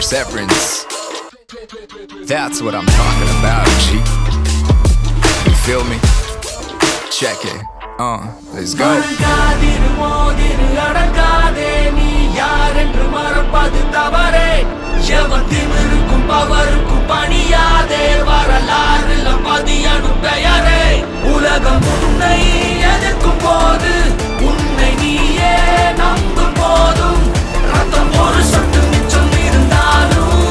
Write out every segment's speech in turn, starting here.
perseverance. That's what I'm talking about, G. You feel me? Check it. Let's go. உலகம் உன்னை எதிர்க்கும் போது உன்னை நீயே நம்பும் போதும் ரத்தம் ஒரு சொட்டு மிச்சம் இருந்தாலும்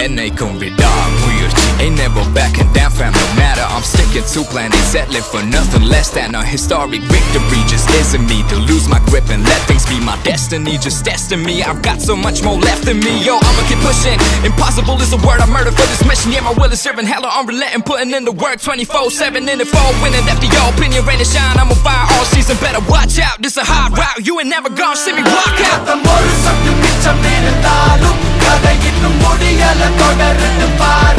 என்னைக்கும் விடாமுயற்சி ain't never backing down fam, no matter I'm sticking to plan, ain't settling for nothing less than a historic victory. Just isn't me to lose my grip and let things be my destiny. Just testing me, I've got so much more left in me. Yo, I'ma keep pushing, impossible is a word I murder for this mission. Yeah, my will is serving hella unrelenting, putting in the work 24/7 in the fall, winning after your opinion, rain and shine. I'm on fire all season, better watch out, this a hard route, you ain't never gonna see me walk out. ரத்தம் ஒரு சொட்டு மிச்சம் இருந்தாலும் கதை இன்னும் முடியல தொடர்ந்து பாரு